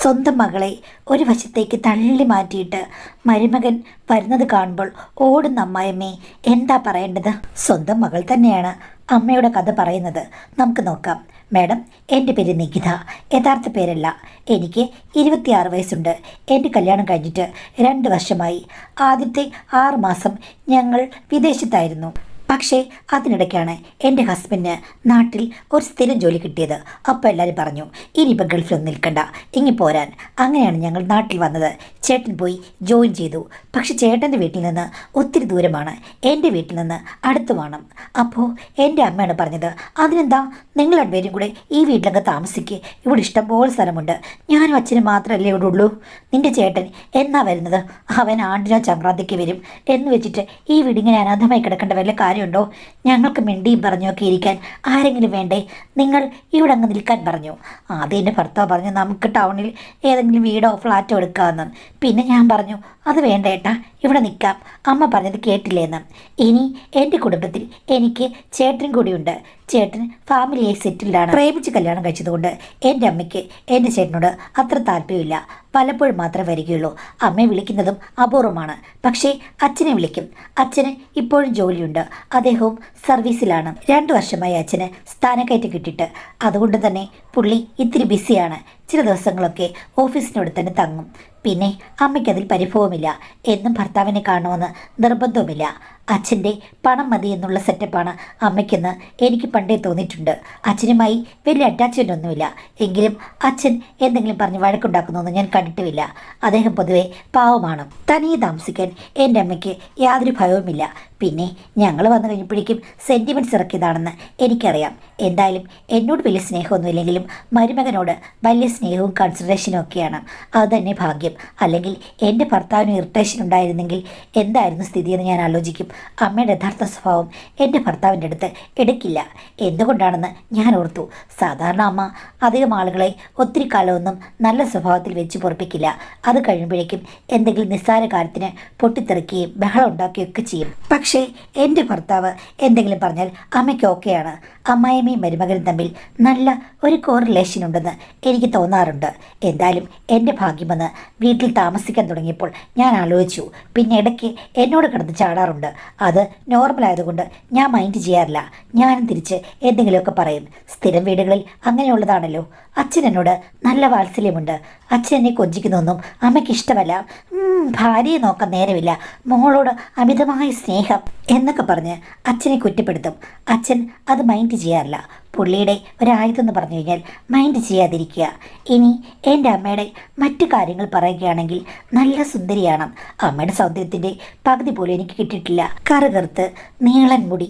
സ്വന്തം മകളെ ഒരു വശത്തേക്ക് തള്ളി മാറ്റിയിട്ട് മരുമകൻ വരുന്നത് കാണുമ്പോൾ ഓടുന്ന അമ്മായിയമ്മേ എന്താ പറയേണ്ടത്? സ്വന്തം മകൾ തന്നെയാണ് അമ്മയുടെ കഥ പറയുന്നത്. നമുക്ക് നോക്കാം. മാഡം, എൻ്റെ പേര് നികിത. യഥാർത്ഥ പേരല്ല. എനിക്ക് 26 വയസ്സുണ്ട്. എൻ്റെ കല്യാണം കഴിഞ്ഞിട്ട് 2 വർഷമായി. ആദ്യത്തെ 6 മാസം ഞങ്ങൾ വിദേശത്തായിരുന്നു. പക്ഷേ അതിനിടയ്ക്കാണ് എൻ്റെ ഹസ്ബൻഡിന് നാട്ടിൽ ഒരു സ്ഥിരം ജോലി കിട്ടിയത്. അപ്പോൾ എല്ലാവരും പറഞ്ഞു, ഇനിയിപ്പോൾ ഗൾഫിലൊന്നും നിൽക്കണ്ട, ഇങ്ങി പോരാൻ. അങ്ങനെയാണ് ഞങ്ങൾ നാട്ടിൽ വന്നത്. ചേട്ടൻ പോയി ജോയിൻ ചെയ്തു. പക്ഷെ ചേട്ടൻ്റെ വീട്ടിൽ നിന്ന് ഒത്തിരി ദൂരമാണ്, എൻ്റെ വീട്ടിൽ നിന്ന് അടുത്ത് വേണം. അപ്പോൾ എൻ്റെ അമ്മയാണ് പറഞ്ഞത്, അതിനെന്താ, നിങ്ങൾ രണ്ടുപേരും കൂടെ ഈ വീട്ടിലൊക്കെ താമസിക്കുക, ഇവിടെ ഇഷ്ടംപോലെ സ്ഥലമുണ്ട്. ഞാനും അച്ഛനും മാത്രമല്ലേ ഇവിടെ ഉള്ളൂ. നിൻ്റെ ചേട്ടൻ എന്നാ വരുന്നത്? അവൻ ആണ്ടിനോ സംക്രാന്തിക്ക് വരും എന്ന് വെച്ചിട്ട് ഈ വീടിങ്ങനെ അനാഥമായി കിടക്കേണ്ട വല്ല കാര്യമുണ്ടോ? ഞങ്ങൾക്ക് മിണ്ടിയും പറഞ്ഞൊക്കെ ഇരിക്കാൻ ആരെങ്കിലും വേണ്ടേ? നിങ്ങൾ ഇവിടെ അങ്ങ് നിൽക്കാൻ പറഞ്ഞു. ആദ്യം എൻ്റെ ഭർത്താവ് പറഞ്ഞു നമുക്ക് ടൗണിൽ ഏതെങ്കിലും വീടോ ഫ്ലാറ്റോ എടുക്കാമെന്ന്. പിന്നെ ഞാൻ പറഞ്ഞു അത് വേണ്ട ഏട്ടാ, ഇവിടെ നിൽക്കാം. അമ്മ പറഞ്ഞത് കേട്ടില്ലേന്ന്. ഇനി എൻ്റെ കുടുംബത്തിൽ എനിക്ക് ചേട്ടനും കൂടിയുണ്ട്. ചേട്ടൻ ഫാമിലിയെ സെറ്റിൽഡാണ്. പ്രേമിച്ച് കല്യാണം കഴിച്ചതുകൊണ്ട് എൻ്റെ അമ്മയ്ക്ക് എൻ്റെ ചേട്ടനോട് അത്ര താല്പര്യമില്ല. പലപ്പോഴും മാത്രമേ വരികയുള്ളൂ. അമ്മയെ വിളിക്കുന്നതും അപൂർവമാണ്. പക്ഷേ അച്ഛനെ വിളിക്കും. അച്ഛന് ഇപ്പോഴും ജോലിയുണ്ട്. അദ്ദേഹവും സർവീസിലാണ്. 2 വർഷമായി അച്ഛന് സ്ഥാനക്കയറ്റം കിട്ടിയിട്ട്. അതുകൊണ്ട് തന്നെ പുള്ളി ഇത്തിരി ബിസിയാണ്. ചില ദിവസങ്ങളൊക്കെ ഓഫീസിനോട് തന്നെ തങ്ങും. പിന്നെ അമ്മയ്ക്കതിൽ പരിഭവമില്ല. എന്നും ഭർത്താവിനെ കാണുമെന്ന് നിർബന്ധവുമില്ല. അച്ഛൻ്റെ പണം മതി എന്നുള്ള സെറ്റപ്പാണ് അമ്മയ്ക്കെന്ന് എനിക്ക് പണ്ടേ തോന്നിയിട്ടുണ്ട്. അച്ഛനുമായി വലിയ അറ്റാച്ച്മെൻ്റ് ഒന്നുമില്ല. എങ്കിലും അച്ഛൻ എന്തെങ്കിലും പറഞ്ഞ് വഴക്കുണ്ടാക്കുന്നൊന്നും ഞാൻ കണ്ടിട്ടുമില്ല. അദ്ദേഹം പൊതുവെ പാവമാണ്. തനിയെ താമസിക്കാൻ എൻ്റെ അമ്മയ്ക്ക് യാതൊരു ഭയവുമില്ല. പിന്നെ ഞങ്ങൾ വന്നു കഴിഞ്ഞപ്പോഴേക്കും സെൻറ്റിമെൻറ്റ്സ് ഇറക്കിയതാണെന്ന് എനിക്കറിയാം. എന്തായാലും എന്നോട് വലിയ സ്നേഹമൊന്നുമില്ലെങ്കിലും മരുമകനോട് വലിയ സ്നേഹവും കൺസിഡറേഷനും ഒക്കെയാണ്. അതുതന്നെ ഭാഗ്യം. അല്ലെങ്കിൽ എൻ്റെ ഭർത്താവിന് ഇറിറ്റേഷൻ ഉണ്ടായിരുന്നെങ്കിൽ എന്തായിരുന്നു സ്ഥിതിയെന്ന് ഞാൻ ആലോചിക്കും. അമ്മയുടെ യഥാർത്ഥ സ്വഭാവം എൻ്റെ ഭർത്താവിൻ്റെ അടുത്ത് എടുക്കില്ല. എന്തുകൊണ്ടാണെന്ന് ഞാൻ ഓർത്തു. സാധാരണ അമ്മ അധികം ആളുകളെ ഒത്തിരി കാലമൊന്നും നല്ല സ്വഭാവത്തിൽ വെച്ച് പൊറപ്പിക്കില്ല. അത് കഴിയുമ്പോഴേക്കും എന്തെങ്കിലും നിസ്സാര കാര്യത്തിന് പൊട്ടിത്തെറിക്കുകയും ബഹളം ഉണ്ടാക്കുകയൊക്കെ ചെയ്യും. പക്ഷേ എൻ്റെ ഭർത്താവ് എന്തെങ്കിലും പറഞ്ഞാൽ അമ്മയ്ക്ക് ഓക്കെയാണ്. അമ്മായിയമ്മയും മരുമകനും തമ്മിൽ നല്ല ഒരു കോറിലേഷൻ ഉണ്ടെന്ന് എനിക്ക് തോന്നാറുണ്ട്. എന്തായാലും എൻ്റെ ഭാഗ്യമെന്ന് വീട്ടിൽ താമസിക്കാൻ തുടങ്ങിയപ്പോൾ ഞാൻ ആലോചിച്ചു. പിന്നെ ഇടയ്ക്ക് എന്നോട് കിടന്ന് ചാടാറുണ്ട്. അത് നോർമലായതുകൊണ്ട് ഞാൻ മൈൻഡ് ചെയ്യാറില്ല. ഞാനും തിരിച്ച് എന്തെങ്കിലുമൊക്കെ പറയും. സ്ഥിരം വീടുകളിൽ അങ്ങനെയുള്ളതാണല്ലോ. അച്ഛൻ എന്നോട് നല്ല വാത്സല്യമുണ്ട്. അച്ഛൻ എന്നെ കൊഞ്ചിക്കുന്നൊന്നും അമ്മയ്ക്ക് ഇഷ്ടമല്ല. ഭാര്യയെ നോക്കാൻ നേരമില്ല, മോളോട് അമിതമായ സ്നേഹം എന്നൊക്കെ പറഞ്ഞ് അച്ഛനെ കുറ്റപ്പെടുത്തും. അച്ഛൻ അത് മൈൻഡ് ചെയ്യാറില്ല. പുള്ളിയുടെ ഒരായുധം എന്ന് പറഞ്ഞു കഴിഞ്ഞാൽ മൈൻഡ് ചെയ്യാതിരിക്കുക. ഇനി എൻ്റെ അമ്മയുടെ മറ്റു കാര്യങ്ങൾ പറയുകയാണെങ്കിൽ നല്ല സുന്ദരിയാണ്. അമ്മയുടെ സൗന്ദര്യത്തിൻ്റെ പകുതി പോലും എനിക്ക് കിട്ടിയിട്ടില്ല. കറുകറുത്ത് നീളൻ മുടി,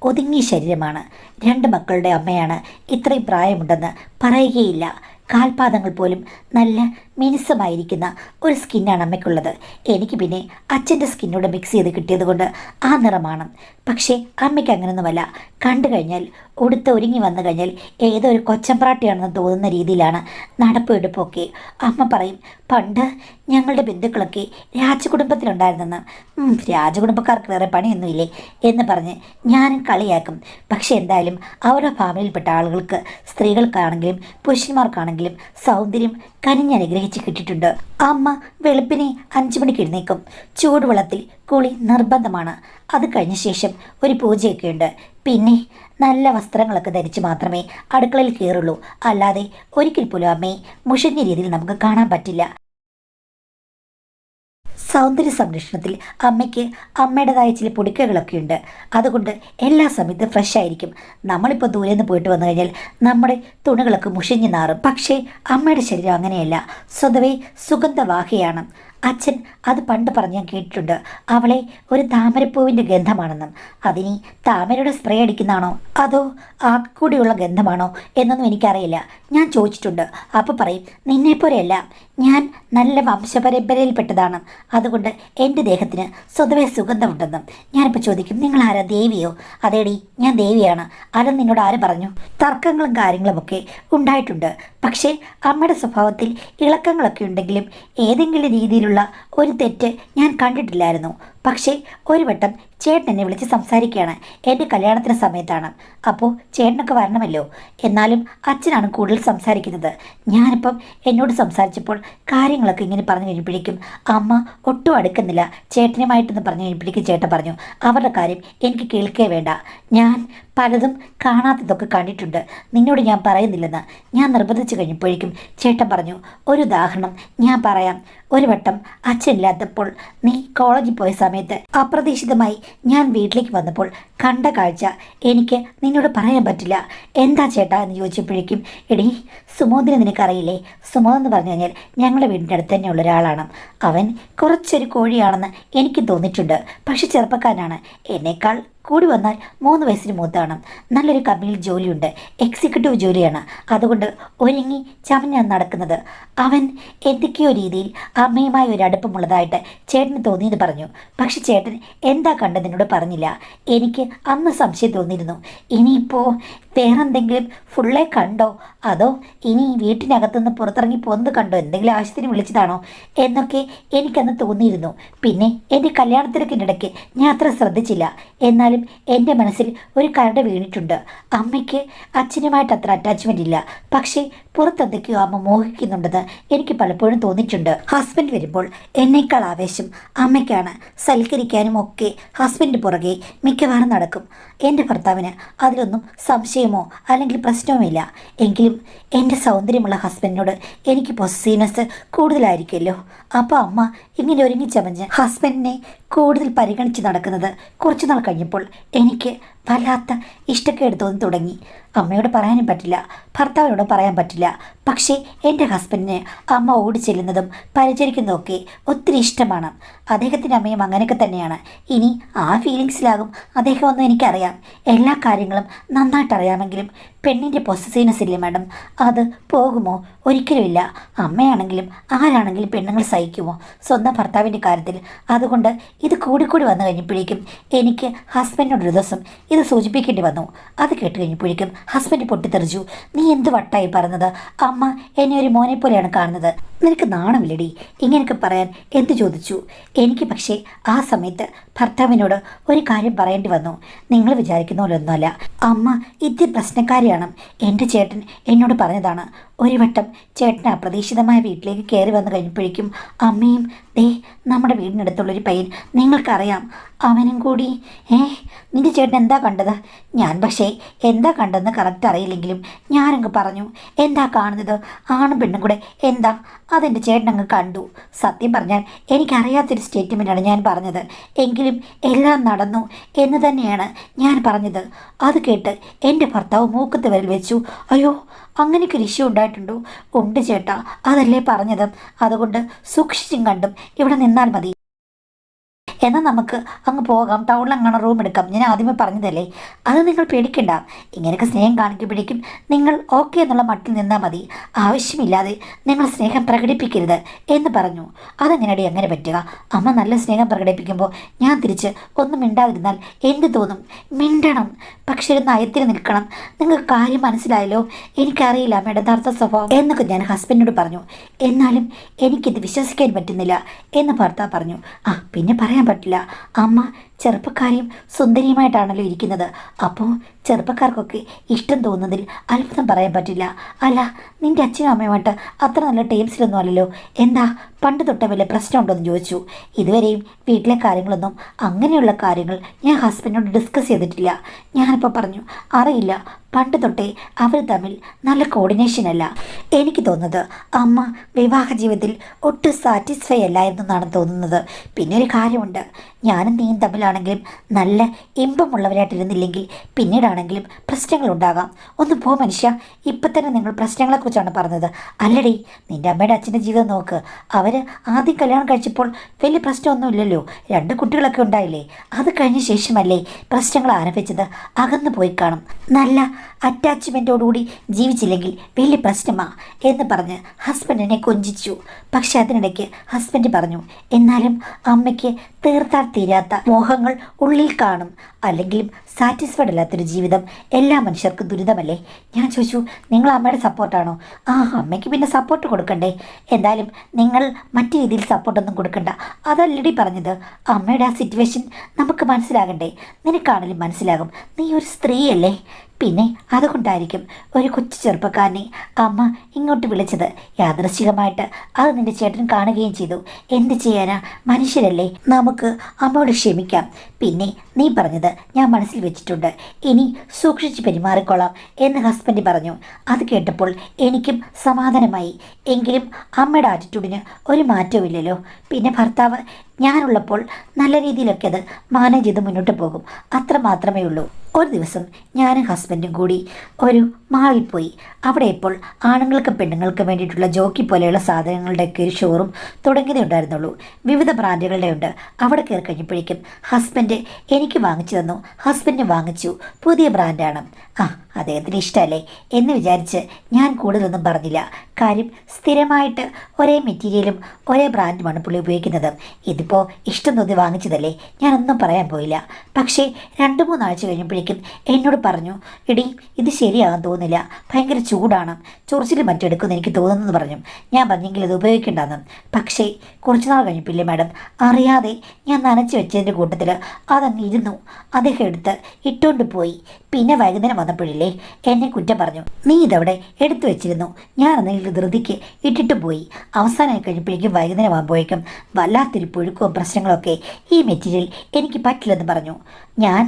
ഒതുങ്ങിയ ശരീരമാണ്. 2 മക്കളുടെ അമ്മയാണ്. ഇത്രയും പ്രായമുണ്ടെന്ന് പറയുകയില്ല. കാൽപാദങ്ങൾ പോലും നല്ല മിനുസമായിരിക്കുന്ന ഒരു സ്കിന്നാണ് അമ്മയ്ക്കുള്ളത്. എനിക്ക് പിന്നെ അച്ഛൻ്റെ സ്കിന്നോട് മിക്സ് ചെയ്ത് കിട്ടിയത് കൊണ്ട് ആ നിറമാണ്. പക്ഷേ അമ്മയ്ക്ക് അങ്ങനെയൊന്നുമല്ല. കണ്ടു കഴിഞ്ഞാൽ ഉടുത്ത് ഒരുങ്ങി വന്നു കഴിഞ്ഞാൽ ഏതോ ഒരു കൊച്ചമ്പ്രാട്ടിയാണെന്ന് തോന്നുന്ന രീതിയിലാണ് നടപ്പ് എടുപ്പൊക്കെ. അമ്മ പറയും, പണ്ട് ഞങ്ങളുടെ ബന്ധുക്കളൊക്കെ രാജകുടുംബത്തിലുണ്ടായിരുന്നെന്ന്. രാജകുടുംബക്കാർക്ക് വേറെ പണിയൊന്നുമില്ലേ എന്ന് പറഞ്ഞ് ഞാനും കളിയാക്കും. പക്ഷേ എന്തായാലും അവരുടെ ഫാമിലിയിൽപ്പെട്ട ആളുകൾക്ക്, സ്ത്രീകൾക്കാണെങ്കിലും പുരുഷന്മാർക്കാണെങ്കിലും സൗന്ദര്യം കനിഞ്ഞനുഗ്രഹിച്ച് കിട്ടിയിട്ടുണ്ട്. അമ്മ വെളുപ്പിനെ 5 മണിക്ക് എഴുന്നേക്കും. ചൂടുവെള്ളത്തിൽ കുളി നിർബന്ധമാണ്. അത് കഴിഞ്ഞ ശേഷം ഒരു പൂജയൊക്കെയുണ്ട്. പിന്നെ നല്ല വസ്ത്രങ്ങളൊക്കെ ധരിച്ച് മാത്രമേ അടുക്കളയിൽ കയറുള്ളൂ. അല്ലാതെ ഒരിക്കൽ പോലും അമ്മയെ മുഷിഞ്ഞ രീതിയിൽ നമുക്ക് കാണാൻ പറ്റില്ല. സൗന്ദര്യ സംരക്ഷണത്തിൽ അമ്മയ്ക്ക് അമ്മയുടേതായ ചില പൊടിക്കൈകളൊക്കെ ഉണ്ട്. അതുകൊണ്ട് എല്ലാ സമയത്തും ഫ്രഷ് ആയിരിക്കും. നമ്മളിപ്പോൾ ദൂരെ നിന്ന് പോയിട്ട് വന്നു കഴിഞ്ഞാൽ നമ്മുടെ തുണികളൊക്കെ മുഷിഞ്ഞ് നാറും. പക്ഷേ അമ്മയുടെ ശരീരം അങ്ങനെയല്ല, സ്വതവേ സുഗന്ധവാഹിയാണ്. അച്ഛൻ അത് പണ്ട് പറഞ്ഞ് ഞാൻ കേട്ടിട്ടുണ്ട്. അവളെ ഒരു താമരപ്പൂവിൻ്റെ ഗന്ധമാണെന്നും. അതിനി താമരയുടെ സ്പ്രേ അടിക്കുന്നതാണോ അതോ ആക്കൂടിയുള്ള ഗന്ധമാണോ എന്നൊന്നും എനിക്കറിയില്ല. ഞാൻ ചോദിച്ചിട്ടുണ്ട്. അപ്പോൾ പറയും, നിന്നെപ്പോലെയല്ല, ഞാൻ നല്ല വംശപരമ്പരയിൽപ്പെട്ടതാണ്, അതുകൊണ്ട് എൻ്റെ ദേഹത്തിന് സ്വതവേ സുഗന്ധമുണ്ടെന്നും. ഞാനിപ്പോൾ ചോദിക്കും, നിങ്ങൾ ആരാ, ദേവിയോ? അതേടി, ഞാൻ ദേവിയാണ്. അതെന്ന് നിന്നോട് ആര് പറഞ്ഞു? തർക്കങ്ങളും കാര്യങ്ങളുമൊക്കെ ഉണ്ടായിട്ടുണ്ട്. പക്ഷേ അമ്മയുടെ സ്വഭാവത്തിൽ ഇളക്കങ്ങളൊക്കെ ഉണ്ടെങ്കിലും ഏതെങ്കിലും രീതിയിലുള്ള ഒരു തെറ്റ് ഞാൻ കണ്ടിട്ടില്ലായിരുന്നു. പക്ഷേ ഒരു വട്ടം ചേട്ടൻ എന്നെ വിളിച്ച് സംസാരിക്കുകയാണ്. എൻ്റെ കല്യാണത്തിന് സമയത്താണ്. അപ്പോൾ ചേട്ടനൊക്കെ വരണമല്ലോ. എന്നാലും അച്ഛനാണ് കൂടുതൽ സംസാരിക്കുന്നത്. ഞാനിപ്പം എന്നോട് സംസാരിച്ചപ്പോൾ കാര്യങ്ങളൊക്കെ ഇങ്ങനെ പറഞ്ഞു കഴിഞ്ഞപ്പോഴേക്കും അമ്മ ഒട്ടും അടുക്കുന്നില്ല. ചേട്ടനുമായിട്ടൊന്ന് പറഞ്ഞു കഴിഞ്ഞപ്പോഴേക്കും ചേട്ടൻ പറഞ്ഞു അവരുടെ കാര്യം എനിക്ക് കേൾക്കേ വേണ്ട. ഞാൻ പലതും കാണാത്തതൊക്കെ കണ്ടിട്ടുണ്ട്. നിന്നോട് ഞാൻ പറയുന്നില്ലെന്ന് ഞാൻ നിർബന്ധിച്ചു കഴിഞ്ഞപ്പോഴേക്കും ചേട്ടൻ പറഞ്ഞു ഒരു ഉദാഹരണം ഞാൻ പറയാം. ഒരു വട്ടം അച്ഛനില്ലാത്തപ്പോൾ നീ കോളേജിൽ പോയ സമയത്ത് അപ്രതീക്ഷിതമായി ഞാൻ വീട്ടിലേക്ക് വന്നപ്പോൾ കണ്ട കാഴ്ച എനിക്ക് നിന്നോട് പറയാൻ പറ്റില്ല. എന്താ ചേട്ടാ എന്ന് ചോദിച്ചപ്പോഴേക്കും എടീ സുമോദിനെ നിനക്കറിയില്ലേ? സുമോദ് എന്ന് പറഞ്ഞു കഴിഞ്ഞാൽ ഞങ്ങളുടെ വീടിൻ്റെ അടുത്ത് തന്നെയുള്ള ഒരാളാണ്. അവൻ കുറച്ചൊരു കോഴിയാണെന്ന് എനിക്ക് തോന്നിയിട്ടുണ്ട്. പക്ഷെ ചെറുപ്പക്കാരനാണ്. എന്നേക്കാൾ കൂടി വന്നാൽ 3 വയസ്സിന് മൂത്താണ്. നല്ലൊരു കമ്പനിയിൽ ജോലിയുണ്ട്. എക്സിക്യൂട്ടീവ് ജോലിയാണ്. അതുകൊണ്ട് ഒരുങ്ങി ചമഞ്ഞാണ് നടക്കുന്നത്. അവൻ എന്തൊക്കെയോ രീതിയിൽ അമ്മയുമായി ഒരു അടുപ്പമുള്ളതായിട്ട് ചേട്ടന് തോന്നിയെന്ന് പറഞ്ഞു. പക്ഷെ ചേട്ടൻ എന്താ കണ്ടതിനോട് പറഞ്ഞില്ല. എനിക്ക് അന്ന് സംശയം തോന്നിയിരുന്നു. ഇനിയിപ്പോൾ വേറെന്തെങ്കിലും ഫുള്ളെ കണ്ടോ, അതോ ഇനി വീട്ടിനകത്തുനിന്ന് പുറത്തിറങ്ങി പോകുന്നത് കണ്ടോ, എന്തെങ്കിലും ആവശ്യത്തിന് വിളിച്ചതാണോ എന്നൊക്കെ എനിക്കന്ന് തോന്നിയിരുന്നു. പിന്നെ എൻ്റെ കല്യാണത്തിനൊക്കെ ഞാൻ അത്ര ശ്രദ്ധിച്ചില്ല. എന്നാൽ എൻ്റെ മനസ്സിൽ ഒരു കരട് വീണിട്ടുണ്ട്. അമ്മയ്ക്ക് അച്ഛനുമായിട്ട് അത്ര അറ്റാച്ച്മെൻ്റ് ഇല്ല. പക്ഷേ പുറത്തെന്തൊക്കെയോ അമ്മ മോഹിക്കുന്നുണ്ടെന്ന് എനിക്ക് പലപ്പോഴും തോന്നിയിട്ടുണ്ട്. ഹസ്ബൻഡ് വരുമ്പോൾ എന്നേക്കാൾ ആവേശം അമ്മയ്ക്കാണ്. സൽക്കരിക്കാനും ഒക്കെ ഹസ്ബൻഡ് പുറകെ മിക്കവാറും നടക്കും. എൻ്റെ ഭർത്താവിന് അതിലൊന്നും സംശയമോ അല്ലെങ്കിൽ പ്രശ്നവുമില്ല. എങ്കിലും എൻ്റെ സൗന്ദര്യമുള്ള ഹസ്ബൻഡിനോട് എനിക്ക് പൊസസീവ്നെസ് കൂടുതലായിരിക്കുമല്ലോ. അപ്പോൾ അമ്മ ഇങ്ങനെ ഒരുങ്ങിച്ചമഞ്ഞ് ഹസ്ബൻഡിനെ കൂടുതൽ പരിഗണിച്ച് നടക്കുന്നത് കുറച്ചു നാൾ കഴിഞ്ഞപ്പോൾ എനിക്ക് വല്ലാത്ത ഇഷ്ടക്കേട് തോന്നി തുടങ്ങി. അമ്മയോട് പറയാനും പറ്റില്ല, ഭർത്താവിനോട് പറയാൻ പറ്റില്ല. പക്ഷേ എൻ്റെ ഹസ്ബൻഡിനെ അമ്മ ഓടി ചെല്ലുന്നതും പരിചരിക്കുന്നതൊക്കെ ഒത്തിരി ഇഷ്ടമാണ്. അദ്ദേഹത്തിൻ്റെ അമ്മയും അങ്ങനെയൊക്കെ തന്നെയാണ്. ഇനി ആ ഫീലിങ്സിലാകും അദ്ദേഹം ഒന്നും എനിക്കറിയാം. എല്ലാ കാര്യങ്ങളും നന്നായിട്ട് അറിയാമെങ്കിലും പെണ്ണിൻ്റെ പൊസസീവ്നെസ് ഇല്ലേ മാഡം, അത് പോകുമോ? ഒരിക്കലുമില്ല. അമ്മയാണെങ്കിലും ആരാണെങ്കിലും പെണ്ണുങ്ങൾ സഹിക്കുമോ സ്വന്തം ഭർത്താവിൻ്റെ കാര്യത്തിൽ? അതുകൊണ്ട് ഇത് കൂടിക്കൂടി വന്നു കഴിഞ്ഞപ്പോഴേക്കും എനിക്ക് ഹസ്ബൻഡിനോടൊരു ദിവസം ഇത് സൂചിപ്പിക്കേണ്ടി വന്നു. അത് കേട്ട് കഴിഞ്ഞപ്പോഴേക്കും ഹസ്ബൻഡ് പൊട്ടിത്തെറിച്ചു. നീ എന്ത് വട്ടായി പറഞ്ഞത്? അമ്മ എന്നെ ഒരു മോനെ പോലെയാണ് കാണുന്നത്. നിനക്ക് നാണമില്ലടി ഇങ്ങനെയൊക്കെ പറയാൻ എന്ത് ചോദിച്ചു. എനിക്ക് പക്ഷേ ആ സമയത്ത് ഭർത്താവിനോട് ഒരു കാര്യം പറയേണ്ടി വന്നു. നിങ്ങൾ വിചാരിക്കുന്ന പോലെ ഒന്നുമല്ല. അമ്മ ഇത്തിരി പ്രശ്നക്കാരിയാണ്. എൻ്റെ ചേട്ടൻ എന്നോട് പറഞ്ഞതാണ്. ഒരു വട്ടം ചേട്ടൻ അപ്രതീക്ഷിതമായ വീട്ടിലേക്ക് കയറി വന്നു കഴിഞ്ഞപ്പോഴേക്കും അമ്മയും ദേ നമ്മുടെ വീടിനടുത്തുള്ളൊരു പയ്യൻ, നിങ്ങൾക്കറിയാം അവനും കൂടി നിൻ്റെ ചേട്ടൻ എന്താ കണ്ടത്? ഞാൻ പക്ഷേ എന്താ കണ്ടതെന്ന് കറക്റ്റ് അറിയില്ലെങ്കിലും ഞാനങ്ങ് പറഞ്ഞു. എന്താ കാണുന്നത്? ആണും പെണ്ണും കൂടെ എന്താ? അതെൻ്റെ ചേട്ടൻ അങ്ങ് കണ്ടു. സത്യം പറഞ്ഞാൽ എനിക്കറിയാത്തൊരു സ്റ്റേറ്റ്മെൻറ്റാണ് ഞാൻ പറഞ്ഞത്. എങ്കിലും എല്ലാം നടന്നു എന്ന് തന്നെയാണ് ഞാൻ പറഞ്ഞത്. അത് കേട്ട് എൻ്റെ ഭർത്താവ് മൂക്കത്ത് വിരൽ വെച്ചു. അയ്യോ, അങ്ങനെയൊക്കെ ഒരു ഇഷ്യൂ ഉണ്ടായിട്ടുണ്ടോ? ഉണ്ട് ചേട്ടാ, അതല്ലേ പറഞ്ഞത്. അതുകൊണ്ട് സൂക്ഷിച്ചും കണ്ടും ഇവിടെ നിന്നാൽ മതി. എന്നാൽ നമുക്ക് അങ്ങ് പോകാം, ടൗണിൽ അങ്ങനെ റൂം എടുക്കാം. ഞാൻ ആദ്യമേ പറഞ്ഞതല്ലേ. അത് നിങ്ങൾ പേടിക്കണ്ട. ഇങ്ങനെയൊക്കെ സ്നേഹം കാണിക്കുമ്പോഴേക്കും നിങ്ങൾ ഓക്കെ എന്നുള്ള മട്ടിൽ നിന്നാൽ മതി. ആവശ്യമില്ലാതെ നിങ്ങൾ സ്നേഹം പ്രകടിപ്പിക്കരുത് എന്ന് പറഞ്ഞു. അതെങ്ങനെയാടി അങ്ങനെ പറ്റുക? അമ്മ നല്ല സ്നേഹം പ്രകടിപ്പിക്കുമ്പോൾ ഞാൻ തിരിച്ച് ഒന്നും മിണ്ടാതിരുന്നാൽ എന്ത് തോന്നും? മിണ്ടണം, പക്ഷേ ഒരു നയത്തിന് നിൽക്കണം. നിങ്ങൾക്ക് കാര്യം മനസ്സിലായല്ലോ? എനിക്കറിയില്ല അമ്മയുടെ യഥാർത്ഥ സ്വഭാവം എന്നൊക്കെ ഞാൻ ഹസ്ബൻഡിനോട് പറഞ്ഞു. എന്നാലും എനിക്കിത് വിശ്വസിക്കാൻ പറ്റുന്നില്ല എന്ന് ഭർത്താവ് പറഞ്ഞു. പിന്നെ പറയാൻ പറ്റില്ല. അമ്മ ചെറുപ്പക്കാരെയും സുന്ദരിയുമായിട്ടാണല്ലോ ഇരിക്കുന്നത്. അപ്പോൾ ചെറുപ്പക്കാർക്കൊക്കെ ഇഷ്ടം തോന്നുന്നതിൽ അത്ഭുതം പറയാൻ പറ്റില്ല. അല്ല, നിൻ്റെ അച്ഛനും അമ്മയുമായിട്ട് അത്ര നല്ല ടേംസിലൊന്നും അല്ലല്ലോ. എന്താ പണ്ട് തൊട്ടേ വല്ല പ്രശ്നമുണ്ടോയെന്ന് ചോദിച്ചു. ഇതുവരെയും വീട്ടിലെ കാര്യങ്ങളൊന്നും അങ്ങനെയുള്ള കാര്യങ്ങൾ ഞാൻ ഹസ്ബൻഡിനോട് ഡിസ്കസ് ചെയ്തിട്ടില്ല. ഞാനിപ്പോൾ പറഞ്ഞു അറിയില്ല. പണ്ട് തൊട്ടേ അവർ തമ്മിൽ നല്ല കോർഡിനേഷൻ അല്ല. എനിക്ക് തോന്നുന്നത് അമ്മ വിവാഹ ജീവിതത്തിൽ ഒട്ടും സാറ്റിസ്ഫൈ അല്ലായിരുന്നെന്നാണ് തോന്നുന്നത്. പിന്നെ ഒരു കാര്യമുണ്ട്, ഞാനും നീയും തമ്മിലാണെങ്കിലും നല്ല ഇമ്പമുള്ളവരായിട്ടിരുന്നില്ലെങ്കിൽ പിന്നീടാണെങ്കിലും പ്രശ്നങ്ങളുണ്ടാകാം. ഒന്ന് പോ മനുഷ്യ, ഇപ്പം തന്നെ നിങ്ങൾ പ്രശ്നങ്ങളെക്കുറിച്ചാണ് പറഞ്ഞത്. അല്ലടി, നിൻ്റെ അമ്മയുടെ അച്ഛൻ്റെ ജീവിതം നോക്ക്. അവർ ആദ്യം കല്യാണം കഴിച്ചപ്പോൾ വലിയ പ്രശ്നമൊന്നുമില്ലല്ലോ. 2 കുട്ടികളൊക്കെ ഉണ്ടായില്ലേ? അത് കഴിഞ്ഞ ശേഷമല്ലേ പ്രശ്നങ്ങൾ ആരംഭിച്ചത്. അകന്നു പോയി കാണും. നല്ല അറ്റാച്ച്മെൻറ്റോടുകൂടി ജീവിച്ചില്ലെങ്കിൽ വലിയ പ്രശ്നമാണ് എന്ന് പറഞ്ഞ് ഹസ്ബൻഡിനെ കൊഞ്ചിച്ചു. പക്ഷെ അതിനിടയ്ക്ക് ഹസ്ബൻഡ് പറഞ്ഞു, എന്നാലും അമ്മയ്ക്ക് തീർത്താൽ തീരാത്ത മോഹങ്ങൾ സുഖങ്ങൾ ഉള്ളിൽ കാണും. അല്ലെങ്കിലും സാറ്റിസ്ഫൈഡ് അല്ലാത്തൊരു ജീവിതം എല്ലാ മനുഷ്യർക്കും ദുരിതമല്ലേ? ഞാൻ ചോദിച്ചു, നിങ്ങൾ അമ്മയുടെ സപ്പോർട്ടാണോ? ആ, അമ്മയ്ക്ക് പിന്നെ സപ്പോർട്ട് കൊടുക്കണ്ടേ? എന്തായാലും നിങ്ങൾ മറ്റു രീതിയിൽ സപ്പോർട്ടൊന്നും കൊടുക്കണ്ട. അതല്ലടി പറഞ്ഞത്. അമ്മയുടെ ആ സിറ്റുവേഷൻ നമുക്ക് മനസ്സിലാകണ്ടേ? നിനക്കാണെങ്കിലും മനസ്സിലാകും. നീ ഒരു സ്ത്രീയല്ലേ? പിന്നെ അതുകൊണ്ടായിരിക്കും ഒരു കൊച്ചു ചെറുപ്പക്കാരനെ അമ്മ ഇങ്ങോട്ട് വിളിച്ചത്. യാദൃശ്ചികമായിട്ട് അത് നിന്റെ ചേട്ടൻ കാണുകയും ചെയ്തു. എന്ത് ചെയ്യാനാ, മനുഷ്യരല്ലേ, നമുക്ക് അമ്മയോട് ക്ഷമിക്കാം. പിന്നെ നീ പറഞ്ഞത് ഞാൻ മനസ്സിൽ വെച്ചിട്ടുണ്ട്, ഇനി സൂക്ഷിച്ച് പെരുമാറിക്കൊള്ളാം എന്ന് ഹസ്ബൻഡ് പറഞ്ഞു. അത് കേട്ടപ്പോൾ എനിക്കും സമാധാനമായി. എങ്കിലും അമ്മയുടെ ആറ്റിറ്റ്യൂഡിന് ഒരു മാറ്റവും. പിന്നെ ഭർത്താവ് ഞാനുള്ളപ്പോൾ നല്ല രീതിയിലൊക്കെ അത് മാനേജ് ചെയ്ത് മുന്നോട്ട് പോകും. അത്ര മാത്രമേ ഉള്ളൂ. ഒരു ദിവസം ഞാനും ഹസ്ബൻഡും കൂടി ഒരു മാളിൽ പോയി. അവിടെ ഇപ്പോൾ ആണുങ്ങൾക്കും പെണ്ണുങ്ങൾക്കും വേണ്ടിയിട്ടുള്ള ജോക്കി പോലെയുള്ള സാധനങ്ങളുടെയൊക്കെ ഒരു ഷോറൂം തുടങ്ങിയതേ ഉണ്ടായിരുന്നുള്ളൂ. വിവിധ ബ്രാൻഡുകളുടെ ഉണ്ട്. അവിടെ കയറി കഴിഞ്ഞപ്പോഴേക്കും ഹസ്ബൻഡ് എനിക്ക് വാങ്ങിച്ചു തന്നു. ഹസ്ബൻഡ് വാങ്ങിച്ചു. പുതിയ ബ്രാൻഡാണ്. അദ്ദേഹത്തിന് ഇഷ്ടമല്ലേ എന്ന് വിചാരിച്ച് ഞാൻ കൂടുതലൊന്നും പറഞ്ഞില്ല. കാര്യം സ്ഥിരമായിട്ട് ഒരേ മെറ്റീരിയലും ഒരേ ബ്രാൻഡുമാണ് പുള്ളി ഉപയോഗിക്കുന്നത്. ഇതിപ്പോൾ ഇഷ്ടം തോന്നി വാങ്ങിച്ചതല്ലേ, ഞാനൊന്നും പറയാൻ പോയില്ല. പക്ഷേ 2-3 ആഴ്ച കഴിഞ്ഞപ്പോഴേക്കും എന്നോട് പറഞ്ഞു, എടി ഇത് ശരിയാകാൻ തോന്നില്ല, ഭയങ്കര ചൂടാണ്, ചൊറിച്ചിൽ മറ്റെടുക്കുമെന്ന് എനിക്ക് തോന്നുന്നെന്ന് പറഞ്ഞു. ഞാൻ പറഞ്ഞെങ്കിൽ ഇത് ഉപയോഗിക്കേണ്ടെന്ന്. പക്ഷേ കുറച്ച് നാൾ കഴിഞ്ഞപ്പില്ലേ മാഡം, അറിയാതെ ഞാൻ നനച്ച് വെച്ചതിൻ്റെ കൂട്ടത്തിൽ അതങ്ങ് ഇരുന്നു. അദ്ദേഹം എടുത്ത് ഇട്ടുകൊണ്ട് പോയി. പിന്നെ വൈകുന്നേരം വന്നപ്പോഴില്ലേ എന്നെ കുറ്റം പറഞ്ഞു, നീ ഇതവിടെ എടുത്തു വെച്ചിരുന്നു, ഞാനെന്തെങ്കിലും ധൃതിക്ക് ഇട്ടിട്ട് പോയി. അവസാനമായി കഴിഞ്ഞപ്പോഴേക്കും വൈകുന്നേരം ആകുമ്പോഴേക്കും വല്ലാത്തൊരു പുഴുക്കവും പ്രശ്നങ്ങളൊക്കെ. ഈ മെറ്റീരിയൽ എനിക്ക് പറ്റില്ലെന്ന് പറഞ്ഞു. ഞാൻ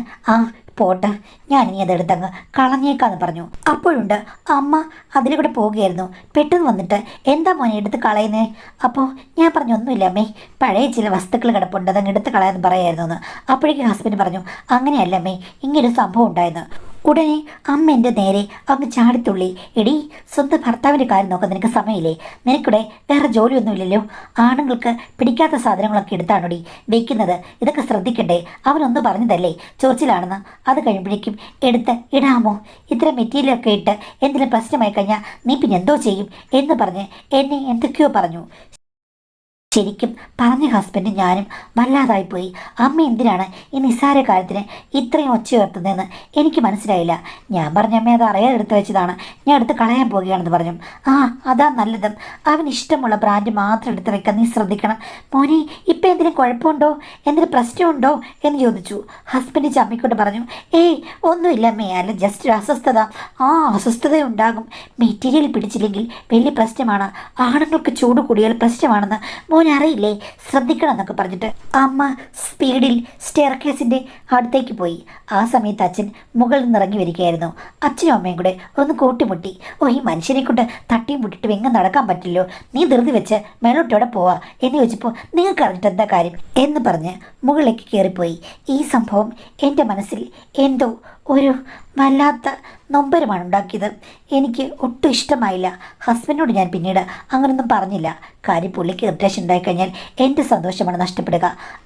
പോട്ടെ, ഞാനിനി അതെടുത്തങ്ങ് കളഞ്ഞേക്കാന്ന് പറഞ്ഞു. അപ്പോഴുണ്ട് അമ്മ അതിലൂടെ പോവുകയായിരുന്നു. പെട്ടെന്ന് വന്നിട്ട്, എന്താ മോനെ എടുത്ത് കളയുന്നേ? അപ്പോൾ ഞാൻ പറഞ്ഞു, ഒന്നുമില്ല അമ്മേ, പഴയ ചില വസ്തുക്കൾ കിടപ്പുണ്ട്, അതങ്ങ് എടുത്ത് കളയാമെന്ന് പറയായിരുന്നു എന്ന്. അപ്പോഴേക്കും ഹസ്ബൻഡ് പറഞ്ഞു, അങ്ങനെയല്ല അമ്മേ, ഇങ്ങനൊരു സംഭവം ഉണ്ടായിരുന്നു. ഉടനെ അമ്മ എൻ്റെ നേരെ അങ്ങ് ചാടിത്തുള്ളി. എടി, സ്വന്തം ഭർത്താവിൻ്റെ കാര്യം നോക്കാൻ നിനക്ക് സമയമില്ലേ? നിനക്കിടെ വേറെ ജോലിയൊന്നുമില്ലല്ലോ. ആണുങ്ങൾക്ക് പിടിക്കാത്ത സാധനങ്ങളൊക്കെ എടുത്താണോടി വെക്കുന്നത്? ഇതൊക്കെ ശ്രദ്ധിക്കണ്ടേ? അവനൊന്ന് പറഞ്ഞതല്ലേ ചൊറിച്ചിലാണെന്ന്. അത് കഴിയുമ്പോഴേക്കും എടുത്ത് ഇടാമോ? ഇത്തരം മെറ്റീരിയലൊക്കെ ഇട്ട് എന്തെങ്കിലും പ്രശ്നമായി കഴിഞ്ഞാൽ നീ പിന്നെ എന്തോ ചെയ്യും എന്ന് പറഞ്ഞ് എന്നെ എന്തൊക്കെയോ പറഞ്ഞു. ശരിക്കും പറഞ്ഞ ഹസ്ബൻഡും ഞാനും വല്ലാതായിപ്പോയി. അമ്മ എന്തിനാണ് ഈ നിസ്സാര കാര്യത്തിന് ഇത്രയും ഒച്ച ഉയർത്തുന്നതെന്ന് എനിക്ക് മനസ്സിലായില്ല. ഞാൻ പറഞ്ഞ അമ്മ അത് അറിയാതെ എടുത്തു വെച്ചതാണ്, ഞാൻ എടുത്ത് കളയാൻ പോവുകയാണെന്ന് പറഞ്ഞു. അതാ നല്ലതും. അവന് ഇഷ്ടമുള്ള ബ്രാൻഡ് മാത്രം എടുത്ത് വെക്കാൻ നീ ശ്രദ്ധിക്കണം. മോനെ, ഇപ്പം എന്തെങ്കിലും കുഴപ്പമുണ്ടോ, എന്തെങ്കിലും പ്രശ്നമുണ്ടോ എന്ന് ചോദിച്ചു. ഹസ്ബൻഡ് ചമ്മിക്കൊണ്ട് പറഞ്ഞു, ഏയ് ഒന്നുമില്ല അമ്മേ, അല്ല ജസ്റ്റ് ഒരു അസ്വസ്ഥത. അസ്വസ്ഥത ഉണ്ടാകും. മെറ്റീരിയൽ പിടിച്ചില്ലെങ്കിൽ വലിയ പ്രശ്നമാണ്. ആണുങ്ങൾക്ക് ചൂട് കൂടിയാൽ പ്രശ്നമാണെന്ന് അറിയില്ലേ, ശ്രദ്ധിക്കണം എന്നൊക്കെ പറഞ്ഞിട്ട് അമ്മ സ്പീഡിൽ സ്റ്റെയർ കേസിൻ്റെ അടുത്തേക്ക് പോയി. ആ സമയത്ത് അച്ഛൻ മുകളിൽ നിന്ന് ഇറങ്ങി വരികയായിരുന്നു. അച്ഛനും അമ്മയും കൂടെ ഒന്ന് കൂട്ടിമുട്ടി. ഈ മനുഷ്യനെ കൊണ്ട് തട്ടിയും മുട്ടിട്ട് എങ്ങും നടക്കാൻ പറ്റില്ലോ, നീ ധൃതി വെച്ച് മേലോട്ടോടെ പോവാ എന്ന് ചോദിച്ചപ്പോൾ നിങ്ങൾക്ക് അറിഞ്ഞിട്ട് എന്താ കാര്യം എന്ന് പറഞ്ഞ് മുകളിലേക്ക് കയറിപ്പോയി. ഈ സംഭവം എൻ്റെ മനസ്സിൽ എന്തോ ഒരു വല്ലാത്ത നൊമ്പരമാണ് ഉണ്ടാക്കിയത്. എനിക്ക് ഒട്ടും ഇഷ്ടമായില്ല. ഹസ്ബൻഡിനോട് ഞാൻ പിന്നീട് അങ്ങനൊന്നും പറഞ്ഞില്ല. കാര്യം പുള്ളിക്ക് ഇറിറ്റേഷൻ ഉണ്ടായിക്കഴിഞ്ഞാൽ എൻ്റെ സന്തോഷമാണ് നഷ്ടപ്പെടുക.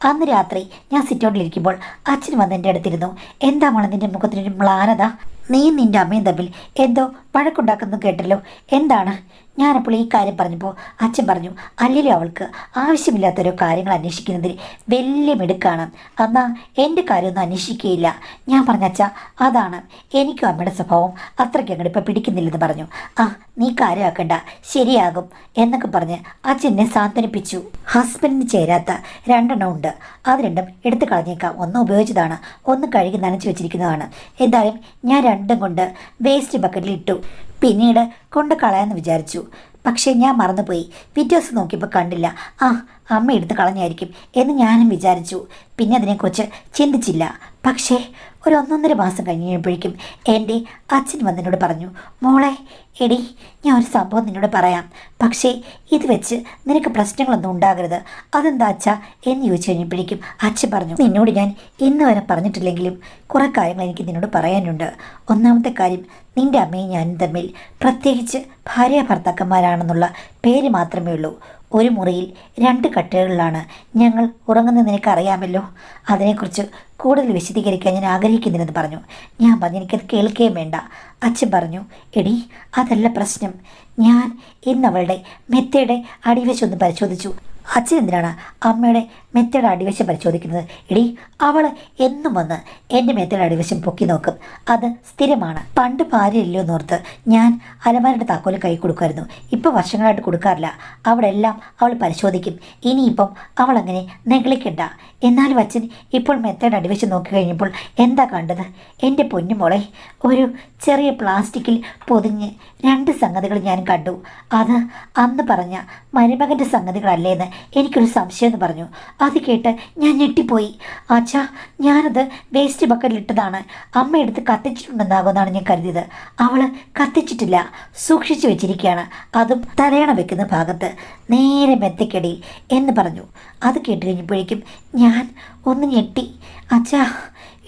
അന്ന് രാത്രി ഞാൻ സിറ്റൗട്ടിലിരിക്കുമ്പോൾ അച്ഛൻ വന്ന് എൻ്റെ അടുത്തിരുന്നു. എന്താ മോളെ നിൻ്റെ മുഖത്തിനൊരു മ്ലാനത? നീ നിൻ്റെ അമ്മയും തമ്മിൽ എന്തോ വഴക്കുണ്ടാക്കുന്നു കേട്ടല്ലോ, എന്താണ്? ഞാനപ്പോൾ ഈ കാര്യം പറഞ്ഞപ്പോൾ അച്ഛൻ പറഞ്ഞു, അല്ലെങ്കിൽ അവൾക്ക് ആവശ്യമില്ലാത്തൊരു കാര്യങ്ങൾ അന്വേഷിക്കുന്നതിൽ വലിയ മിടുക്കാണ്. എന്നാൽ എൻ്റെ കാര്യമൊന്നും അന്വേഷിക്കുകയില്ല. ഞാൻ പറഞ്ഞ അച്ഛാ, അതാണ് എനിക്കും അമ്മയുടെ സ്വഭാവം അത്രയ്ക്ക് അങ്ങോട്ട് ഇപ്പം പിടിക്കുന്നില്ലെന്ന് പറഞ്ഞു. നീ കാര്യമാക്കണ്ട, ശരിയാകും എന്നൊക്കെ പറഞ്ഞ് അച്ഛനെ സാന്ത്വനിപ്പിച്ചു. ഹസ്ബൻഡിന് ചേരാത്ത 2 എണ്ണം ഉണ്ട്. അത് 2ഉം എടുത്ത് കളഞ്ഞേക്കാം. ഒന്ന് ഉപയോഗിച്ചതാണ്, ഒന്ന് കഴുകി നനച്ച് വെച്ചിരിക്കുന്നതാണ്. എന്തായാലും ഞാൻ 2ഉം കൊണ്ട് വേസ്റ്റ് ബക്കറ്റിൽ ഇട്ടു. പിന്നീട് കൊണ്ട് കളയാമെന്ന് വിചാരിച്ചു. പക്ഷേ ഞാൻ മറന്നുപോയി. പിറ്റേ ദിവസം നോക്കിയപ്പോൾ കണ്ടില്ല. അമ്മ എടുത്ത് കളഞ്ഞായിരിക്കും എന്ന് ഞാനും വിചാരിച്ചു. പിന്നെ അതിനെക്കുറിച്ച് ചിന്തിച്ചില്ല. പക്ഷേ ഒരു 1-1.5 മാസം കഴിഞ്ഞപ്പോഴേക്കും എൻ്റെ അച്ഛൻ വന്നതിനോട് പറഞ്ഞു, മോളെ, എടി, ഞാൻ ഒരു സംഭവം നിന്നോട് പറയാം. പക്ഷേ ഇത് വെച്ച് നിനക്ക് പ്രശ്നങ്ങളൊന്നും ഉണ്ടാകരുത്. അതെന്താ അച്ഛാ എന്ന് ചോദിച്ചു കഴിഞ്ഞപ്പോഴേക്കും അച്ഛൻ പറഞ്ഞു, നിന്നോട് ഞാൻ ഇന്ന് വരെ പറഞ്ഞിട്ടില്ലെങ്കിലും കുറേ കാര്യങ്ങൾ എനിക്ക് നിന്നോട് പറയാനുണ്ട്. ഒന്നാമത്തെ കാര്യം, നിൻ്റെ അമ്മയും ഞാനും തമ്മിൽ പ്രത്യേകിച്ച് ഭാര്യ ഭർത്താക്കന്മാരാണെന്നുള്ള പേര് മാത്രമേ ഉള്ളൂ. ഒരു മുറിയിൽ 2 കട്ടിലുകളിലാണ് ഞങ്ങൾ ഉറങ്ങുന്നത്, നിനക്കറിയാമല്ലോ. അതിനെക്കുറിച്ച് കൂടുതൽ വിശദീകരിക്കാൻ ഞാൻ ആഗ്രഹിക്കുന്നില്ലെന്ന് പറഞ്ഞു. ഞാൻ പറഞ്ഞു, എനിക്കത് കേൾക്കുകയും വേണ്ട. അച്ഛൻ പറഞ്ഞു, എടി, അതല്ല പ്രശ്നം. ഞാൻ ഇന്ന് അവളുടെ മെത്തയുടെ അടിവശമൊന്ന് പരിശോധിച്ചു. അച്ഛൻ എന്തിനാണ് അമ്മയുടെ മെത്തയുടെ അടിവശം പരിശോധിക്കുന്നത്? എടി, അവൾ എന്നും വന്ന് എൻ്റെ മെത്തയുടെ അടിവശം പൊക്കി നോക്കും. അത് സ്ഥിരമാണ്. പണ്ട് ഭാര്യയില്ലോ എന്നോർത്ത് ഞാൻ അലമാരയുടെ താക്കോല് കൈ കൊടുക്കുമായിരുന്നു. ഇപ്പോൾ വർഷങ്ങളായിട്ട് കൊടുക്കാറില്ല. അവിടെ എല്ലാം അവൾ പരിശോധിക്കും. ഇനിയിപ്പം അവൾ അങ്ങനെ നെഗളിക്കണ്ട. എന്നാലും അച്ഛൻ ഇപ്പോൾ മെത്തയുടെ അടിവശം നോക്കി കഴിഞ്ഞപ്പോൾ എന്താ കണ്ടത്? എൻ്റെ പൊന്നുമോളെ, ഒരു ചെറിയ പ്ലാസ്റ്റിക്കിൽ പൊതിഞ്ഞ് 2 സംഗതികൾ ഞാൻ കണ്ടു. അത് അന്ന് പറഞ്ഞ മരുമകൻ്റെ സംഗതികളല്ലേന്ന് എനിക്കൊരു സംശയം എന്ന് പറഞ്ഞു. അത് കേട്ട് ഞാൻ ഞെട്ടിപ്പോയി. അച്ഛാ, ഞാനത് വേസ്റ്റ് ബക്കറ്റിലിട്ടതാണ്. അമ്മ എടുത്ത് കത്തിച്ചിട്ടുണ്ടെന്നാകുമെന്നാണ് ഞാൻ കരുതിയത്. അവൾ കത്തിച്ചിട്ടില്ല, സൂക്ഷിച്ചു വെച്ചിരിക്കുകയാണ്. അതും തലയണ വെക്കുന്ന ഭാഗത്ത്, നേരെ മെത്തയ്ക്കടിയിൽ എന്ന് പറഞ്ഞു. അത് കേട്ട് കഴിഞ്ഞപ്പോഴേക്കും ഞാൻ ഒന്ന് ഞെട്ടി. അച്ഛാ,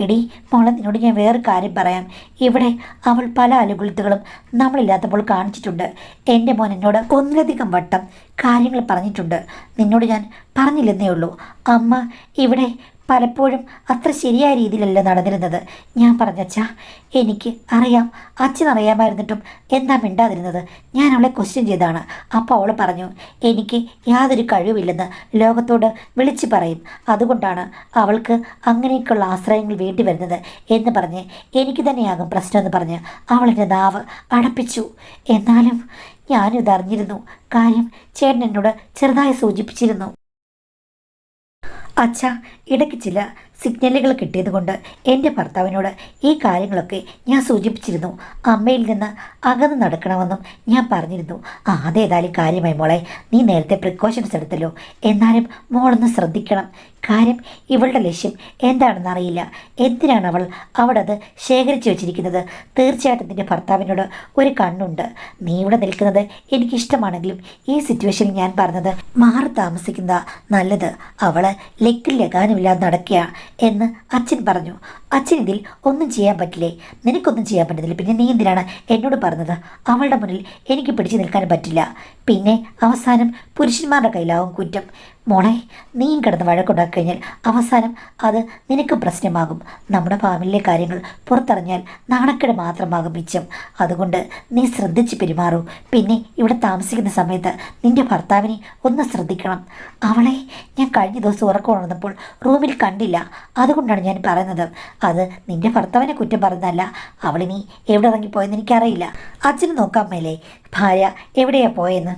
എടി മോളെ, നിന്നോട് ഞാൻ വേറെ കാര്യം പറയാം. ഇവിടെ അവൾ പല അലുകുലത്തുകളും നമ്മളില്ലാത്തപ്പോൾ കാണിച്ചിട്ടുണ്ട്. എൻ്റെ മോൻ എന്നോട് ഒന്നിലധികം വട്ടം കാര്യങ്ങൾ പറഞ്ഞിട്ടുണ്ട്. നിന്നോട് ഞാൻ പറഞ്ഞില്ലെന്നേ ഉള്ളൂ. അമ്മ ഇവിടെ പലപ്പോഴും അത്ര ശരിയായ രീതിയിലല്ല നടന്നിരുന്നത്. ഞാൻ പറഞ്ഞച്ചാ, എനിക്ക് അറിയാം, അച്ഛനറിയാമായിരുന്നിട്ടും എന്താ മിണ്ടാതിരുന്നത്? ഞാൻ അവളെ ക്വസ്റ്റ്യൻ ചെയ്താണ്. അപ്പോൾ അവൾ പറഞ്ഞു, എനിക്ക് യാതൊരു കഴിവില്ലെന്ന് ലോകത്തോട് വിളിച്ചു പറയും. അതുകൊണ്ടാണ് അവൾക്ക് അങ്ങനെയൊക്കെയുള്ള ആശ്രയങ്ങൾ വേണ്ടി വരുന്നത് എന്ന് പറഞ്ഞ് എനിക്ക് തന്നെയാകും പ്രശ്നമെന്ന് പറഞ്ഞ് അവളെൻ്റെ നാവ് അടപ്പിച്ചു. എന്നാലും ഞാനിതറിഞ്ഞിരുന്നു. കാര്യം ചേട്ടൻ എന്നോട് ചെറുതായി സൂചിപ്പിച്ചിരുന്നു. അച്ഛാ, ഇടയ്ക്ക് ചില സിഗ്നലുകൾ കിട്ടിയതുകൊണ്ട് എൻ്റെ ഭർത്താവിനോട് ഈ കാര്യങ്ങളൊക്കെ ഞാൻ സൂചിപ്പിച്ചിരുന്നു. അമ്മയിൽ നിന്ന് അകന്ന് നടക്കണമെന്നും ഞാൻ പറഞ്ഞിരുന്നു. അതേതായാലും കാര്യമായി മോളെ, നീ നേരത്തെ പ്രിക്കോഷൻസ് എടുത്തല്ലോ. എന്നാലും മോളൊന്ന് ശ്രദ്ധിക്കണം. കാര്യം ഇവളുടെ ലക്ഷ്യം എന്താണെന്ന് അറിയില്ല. എന്തിനാണ് അവൾ അവിടെ അത് ശേഖരിച്ചു വെച്ചിരിക്കുന്നത്? തീർച്ചയായിട്ടും നിൻ്റെ ഭർത്താവിനോട് ഒരു കണ്ണുണ്ട്. നീ ഇവിടെ നിൽക്കുന്നത് എനിക്കിഷ്ടമാണെങ്കിലും ഈ സിറ്റുവേഷനിൽ ഞാൻ പറഞ്ഞത് മാറി താമസിക്കുന്ന നല്ലത്. അവൾ ലെക്കിൽ ലഗാനുമില്ലാതെ നടക്കുക എന്ന് അച്ഛൻ പറഞ്ഞു. അച്ഛൻ ഇതിൽ ഒന്നും ചെയ്യാൻ പറ്റില്ലേ? നിനക്കൊന്നും ചെയ്യാൻ പറ്റുന്നില്ല, പിന്നെ നീ എന്തിനാണ് എന്നോട് പറഞ്ഞത്? അവളുടെ മുന്നിൽ എനിക്ക് പിടിച്ചു നിൽക്കാൻ പറ്റില്ല. പിന്നെ അവസാനം പുരുഷന്മാരുടെ കയ്യിലാവും കുറ്റം. മോളെ, നീയും കിടന്ന് വഴക്കുണ്ടാക്കി കഴിഞ്ഞാൽ അവസാനം അത് നിനക്ക് പ്രശ്നമാകും. നമ്മുടെ ഫാമിലിയിലെ കാര്യങ്ങൾ പുറത്തറിഞ്ഞാൽ നാണക്കേട് മാത്രമാകും മിച്ചം. അതുകൊണ്ട് നീ ശ്രദ്ധിച്ച് പെരുമാറൂ. പിന്നെ ഇവിടെ താമസിക്കുന്ന സമയത്ത് നിൻ്റെ ഭർത്താവിനെ ഒന്ന് ശ്രദ്ധിക്കണം. അവളെ ഞാൻ കഴിഞ്ഞ ദിവസം ഉറക്കം ഉണർന്നപ്പോൾ റൂമിൽ കണ്ടില്ല. അതുകൊണ്ടാണ് ഞാൻ പറയുന്നത്. അത് നിൻ്റെ ഭർത്താവിനെ കുറ്റം പറയുന്നതല്ല. അവളിനി എവിടെ ഇറങ്ങിപ്പോയെന്ന് എനിക്കറിയില്ല. അച്ഛന് നോക്കാൻ മേലേ ഭാര്യ എവിടെയാണ് പോയെന്ന്?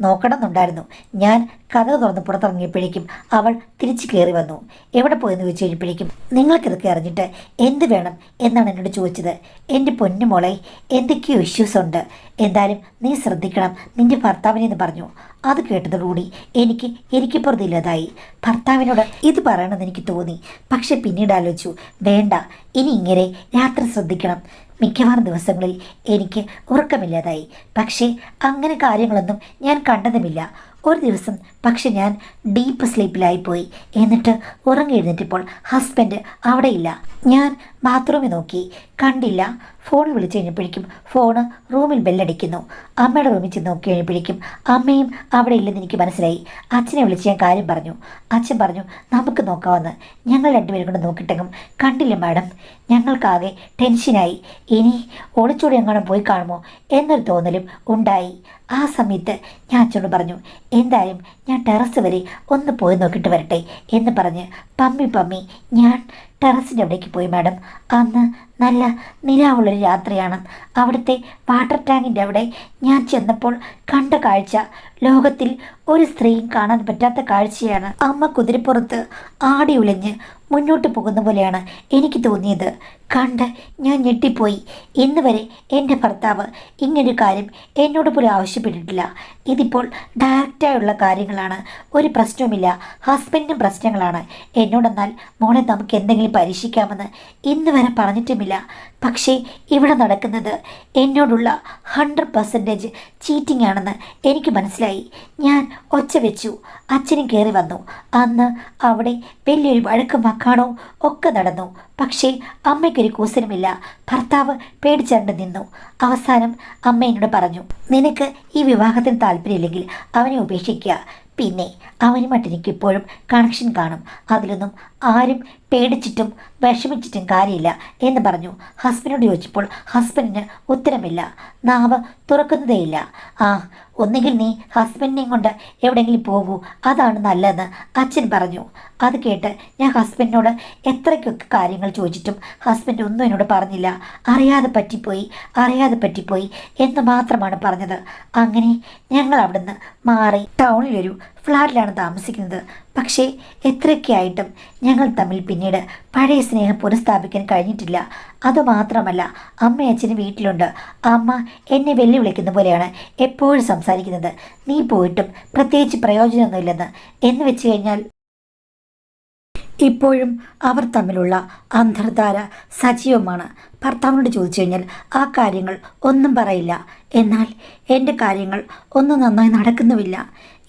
നോക്കണം എന്നുണ്ടായിരുന്നു. ഞാൻ കഥ തുറന്ന് പുറത്തിറങ്ങിയപ്പോഴേക്കും അവൾ തിരിച്ചു കയറി വന്നു. എവിടെ പോയെന്ന് ചോദിച്ചു കഴിഞ്ഞപ്പോഴേക്കും നിങ്ങൾക്കിതൊക്കെ അറിഞ്ഞിട്ട് എന്ത് വേണം എന്നാണ് എന്നോട് ചോദിച്ചത്. എൻ്റെ പൊന്നുമോളെ, എന്തൊക്കെയോ ഇഷ്യൂസ് ഉണ്ട്. എന്തായാലും നീ ശ്രദ്ധിക്കണം നിൻ്റെ ഭർത്താവിനെന്ന് പറഞ്ഞു. അത് കേട്ടതോടുകൂടി എനിക്ക് പുറത്തില്ലാതായി. ഭർത്താവിനോട് ഇത് പറയണമെന്ന് എനിക്ക് തോന്നി. പക്ഷെ പിന്നീട് ആലോചിച്ചു, വേണ്ട, ഇനി ഇങ്ങനെ രാത്രി ശ്രദ്ധിക്കണം. മിക്കവാറും ദിവസങ്ങളിൽ എനിക്ക് ഉറക്കമില്ലാതായി. പക്ഷേ അങ്ങനെ കാര്യങ്ങളൊന്നും ഞാൻ കണ്ടതുമില്ല. ഒരു ദിവസം പക്ഷെ ഞാൻ ഡീപ്പ് സ്ലീപ്പിലായിപ്പോയി. എന്നിട്ട് ഉറങ്ങി എഴുന്നേറ്റപ്പോൾ ഹസ്ബൻഡ് അവിടെയില്ല. ഞാൻ ബാത്റൂമിൽ നോക്കി, കണ്ടില്ല. ഫോൺ വിളിച്ചു കഴിഞ്ഞപ്പോഴേക്കും ഫോണ് റൂമിൽ ബെല്ലടിക്കുന്നു. അമ്മയുടെ റൂമിൽ ചെന്ന് നോക്കി കഴിഞ്ഞപ്പോഴേക്കും അമ്മയും അവിടെ ഇല്ലെന്ന് എനിക്ക് മനസ്സിലായി. അച്ഛനെ വിളിച്ച് ഞാൻ കാര്യം പറഞ്ഞു. അച്ഛൻ പറഞ്ഞു നമുക്ക് നോക്കാമെന്ന്. ഞങ്ങൾ രണ്ടുപേരും കൊണ്ട് നോക്കിയിട്ടെങ്കിലും കണ്ടില്ല മാഡം. ഞങ്ങൾക്കാകെ ടെൻഷനായി. ഇനി ഒളിച്ചോടി എങ്ങാനും പോയി കാണുമോ എന്നൊരു തോന്നലും ഉണ്ടായി. ആ സമയത്ത് ഞാൻ അച്ഛനോട് പറഞ്ഞു, എന്തായാലും ഞാൻ ടെറസ് വരെ ഒന്ന് പോയി നോക്കിയിട്ട് വരട്ടെ എന്ന് പറഞ്ഞ് പമ്മി ഞാൻ ടെറസിൻ്റെ അവിടേക്ക് പോയി മാഡം. അന്ന് നല്ല നിലാവുള്ളൊരു രാത്രിയാണ്. അവിടുത്തെ വാട്ടർ ടാങ്കിൻ്റെ അവിടെ ഞാൻ ചെന്നപ്പോൾ കണ്ട കാഴ്ച ലോകത്തിൽ ഒരു സ്ത്രീയും കാണാൻ പറ്റാത്ത കാഴ്ചയാണ്. അമ്മ കുതിരപ്പുറത്ത് ആടി ഉലഞ്ഞ് മുന്നോട്ട് പോകുന്ന പോലെയാണ് എനിക്ക് തോന്നിയത്. കണ്ട് ഞാൻ ഞെട്ടിപ്പോയി. ഇന്ന് വരെ എൻ്റെ ഭർത്താവ് ഇങ്ങനൊരു കാര്യം എന്നോട് പോലും ആവശ്യപ്പെട്ടിട്ടില്ല. ഇതിപ്പോൾ ഡയറക്റ്റായുള്ള കാര്യങ്ങളാണ്. ഒരു പ്രശ്നവുമില്ല. ഹസ്ബൻഡിനും പ്രശ്നങ്ങളാണ്. എന്നോടെന്നാൽ മോളെ നമുക്ക് എന്തെങ്കിലും പരീക്ഷിക്കാമെന്ന് ഇന്ന് വരെ പറഞ്ഞിട്ടുമില്ല. പക്ഷേ ഇവിടെ നടക്കുന്നത് എന്നോടുള്ള 100% ചീറ്റിംഗ് ആണെന്ന് എനിക്ക് മനസ്സിലായി. ഞാൻ ഒച്ച വെച്ചു. അച്ഛനും കയറി വന്നു. അന്ന് അവിടെ വലിയൊരു വഴക്കും മക്കാണോ ഒക്കെ നടന്നു. പക്ഷേ അമ്മയ്ക്കൊരു കൂസലുമില്ല. ഭർത്താവ് പേടിച്ചണ്ട് നിന്നു. അവസാനം അമ്മ എന്നോട് പറഞ്ഞു, നിനക്ക് ഈ വിവാഹത്തിന് താല്പര്യമില്ലെങ്കിൽ അവനെ ഉപേക്ഷിക്കുക. പിന്നെ അവനുമായിട്ട് എനിക്കിപ്പോഴും കണക്ഷൻ കാണും. അതിലൊന്നും ആരും പേടിച്ചിട്ടും വിഷമിച്ചിട്ടും കാര്യമില്ല എന്ന് പറഞ്ഞു. ഹസ്ബൻഡിനോട് ചോദിച്ചപ്പോൾ ഹസ്ബൻഡിന് ഉത്തരമില്ല. നാവ് തുറക്കുന്നതേയില്ല. ആ, ഒന്നുകിൽ നീ ഹസ്ബൻഡിനെയും കൊണ്ട് എവിടെയെങ്കിലും പോകൂ, അതാണ് നല്ലതെന്ന് അച്ഛൻ പറഞ്ഞു. അത് കേട്ട് ഞാൻ ഹസ്ബൻഡിനോട് എത്രയ്ക്കൊക്കെ കാര്യങ്ങൾ ചോദിച്ചിട്ടും ഹസ്ബൻഡ് ഒന്നും എന്നോട് പറഞ്ഞില്ല. അറിയാതെ പറ്റിപ്പോയി എന്ന് മാത്രമാണ് പറഞ്ഞത്. അങ്ങനെ ഞങ്ങൾ അവിടുന്ന് മാറി ടൗണിലൊരു ഫ്ലാറ്റിലാണ് താമസിക്കുന്നത്. പക്ഷേ എത്രയൊക്കെ ആയിട്ടും ഞങ്ങൾ തമ്മിൽ പിന്നീട് പഴയ സ്നേഹം പുനഃസ്ഥാപിക്കാൻ കഴിഞ്ഞിട്ടില്ല. അതുമാത്രമല്ല, അമ്മ അച്ഛന് വീട്ടിലുണ്ട്. അമ്മ എന്നെ വെല്ലുവിളിക്കുന്ന പോലെയാണ് എപ്പോഴും സംസാരിക്കുന്നത്. നീ പോയിട്ടും പ്രത്യേകിച്ച് പ്രയോജനമൊന്നുമില്ലെന്ന്. എന്ന് വെച്ച് കഴിഞ്ഞാൽ ഇപ്പോഴും അവർ തമ്മിലുള്ള അന്തർധാര സജീവമാണ്. ഭർത്താവിനോട് ചോദിച്ചു കഴിഞ്ഞാൽ ആ കാര്യങ്ങൾ ഒന്നും പറയില്ല. എന്നാൽ എൻ്റെ കാര്യങ്ങൾ ഒന്നും നന്നായി നടക്കുന്നുമില്ല.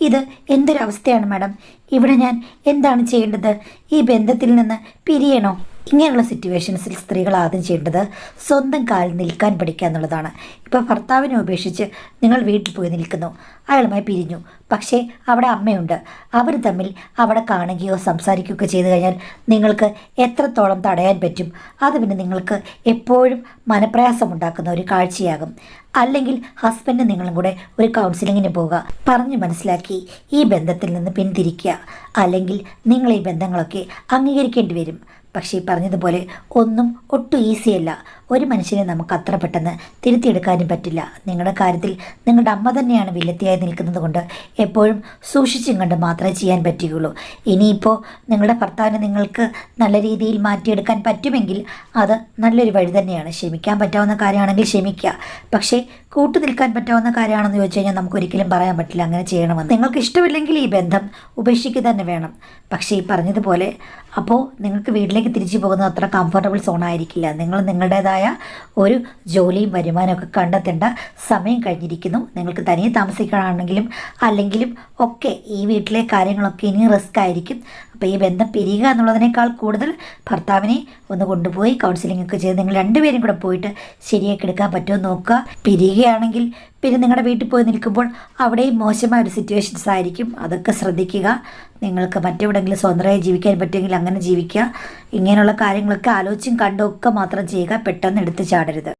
ഇത് എന്തൊരവസ്ഥയാണ് മാഡം? ഇവിടെ ഞാൻ എന്താണ് ചെയ്യേണ്ടത്? ഈ ബന്ധത്തിൽ നിന്ന് പിരിയണോ? ഇങ്ങനെയുള്ള സിറ്റുവേഷൻസിൽ സ്ത്രീകൾ ആദ്യം ചെയ്യേണ്ടത് സ്വന്തം കാലിൽ നിൽക്കാൻ പഠിക്കുക എന്നുള്ളതാണ്. ഇപ്പോൾ ഭർത്താവിനെ ഉപേക്ഷിച്ച് നിങ്ങൾ വീട്ടിൽ പോയി നിൽക്കുന്നു, അയാളുമായി പിരിഞ്ഞു. പക്ഷേ അവിടെ അമ്മയുണ്ട്. അവർ തമ്മിൽ അവിടെ കാണുകയോ സംസാരിക്കുകയോ ചെയ്തു കഴിഞ്ഞാൽ നിങ്ങൾക്ക് എത്രത്തോളം തടയാൻ പറ്റും? അത് പിന്നെ നിങ്ങൾക്ക് എപ്പോഴും മനപ്രയാസമുണ്ടാക്കുന്ന ഒരു കാഴ്ചയാകും. അല്ലെങ്കിൽ ഹസ്ബൻഡ് നിങ്ങളും കൂടെ ഒരു കൗൺസിലിങ്ങിന് പോവുക, പറഞ്ഞ് മനസ്സിലാക്കി ഈ ബന്ധത്തിൽ നിന്ന് പിന്തിരിക്കുക. അല്ലെങ്കിൽ നിങ്ങൾ ഈ ബന്ധങ്ങളൊക്കെ അംഗീകരിക്കേണ്ടി വരും. പക്ഷേ ഈ പറഞ്ഞതുപോലെ ഒന്നും ഒട്ടും ഈസിയല്ല. ഒരു മനുഷ്യനെ നമുക്ക് അത്ര പെട്ടെന്ന് തിരുത്തിയെടുക്കാനും പറ്റില്ല. നിങ്ങളുടെ കാര്യത്തിൽ നിങ്ങളുടെ അമ്മ തന്നെയാണ് വില്ലത്തിയായി നിൽക്കുന്നത് കൊണ്ട് എപ്പോഴും സൂക്ഷിച്ചും കണ്ട് മാത്രമേ ചെയ്യാൻ പറ്റുകയുള്ളൂ. ഇനിയിപ്പോൾ നിങ്ങളുടെ ഭർത്താവിനെ നിങ്ങൾക്ക് നല്ല രീതിയിൽ മാറ്റിയെടുക്കാൻ പറ്റുമെങ്കിൽ അത് നല്ലൊരു വഴി തന്നെയാണ്. ക്ഷമിക്കാൻ പറ്റാവുന്ന കാര്യമാണെങ്കിൽ ക്ഷമിക്കുക. പക്ഷേ കൂട്ടു നിൽക്കാൻ പറ്റാവുന്ന കാര്യമാണെന്ന് ചോദിച്ചു കഴിഞ്ഞാൽ നമുക്കൊരിക്കലും പറയാൻ പറ്റില്ല അങ്ങനെ ചെയ്യണമെന്ന്. നിങ്ങൾക്ക് ഇഷ്ടമില്ലെങ്കിൽ ഈ ബന്ധം ഉപേക്ഷിക്കുക തന്നെ വേണം. പക്ഷേ ഈ പറഞ്ഞതുപോലെ അപ്പോൾ നിങ്ങൾക്ക് വീട്ടിലേക്ക് തിരിച്ചു പോകുന്നത് അത്ര കംഫർട്ടബിൾ സോണായിരിക്കില്ല. നിങ്ങൾ നിങ്ങളുടേതായ ഒരു ജോലിയും വരുമാനമൊക്കെ കണ്ടെത്തേണ്ട സമയം കഴിഞ്ഞിരിക്കുന്നു. നിങ്ങൾക്ക് തനിയെ താമസിക്കാനാണെങ്കിലും അല്ലെങ്കിലും ഒക്കെ ഈ വീട്ടിലെ കാര്യങ്ങളൊക്കെ ഇനി റിസ്ക് ആയിരിക്കും. അപ്പോൾ ഈ ബന്ധം പിരിയുക എന്നുള്ളതിനേക്കാൾ കൂടുതൽ ഭർത്താവിനെ ഒന്ന് കൊണ്ടുപോയി കൗൺസിലിംഗ് ഒക്കെ ചെയ്ത് നിങ്ങൾ രണ്ടുപേരും കൂടെ പോയിട്ട് ശരിയാക്കി എടുക്കാൻ പറ്റുമോ നോക്കുക. പിരിയുകയാണെങ്കിൽ പിന്നെ നിങ്ങളുടെ വീട്ടിൽ പോയി നിൽക്കുമ്പോൾ അവിടെയും മോശമായ ഒരു സിറ്റുവേഷൻസ് ആയിരിക്കും. അതൊക്കെ ശ്രദ്ധിക്കുക. നിങ്ങൾക്ക് മറ്റെവിടെയെങ്കിലും സ്വന്തമായി ജീവിക്കാൻ പറ്റുമെങ്കിൽ അങ്ങനെ ജീവിക്കുക. ഇങ്ങനെയുള്ള കാര്യങ്ങളൊക്കെ ആലോചിച്ചും കണ്ടും ഒക്കെ മാത്രം ചെയ്യുക. പെട്ടെന്ന് എടുത്ത് ചാടരുത്.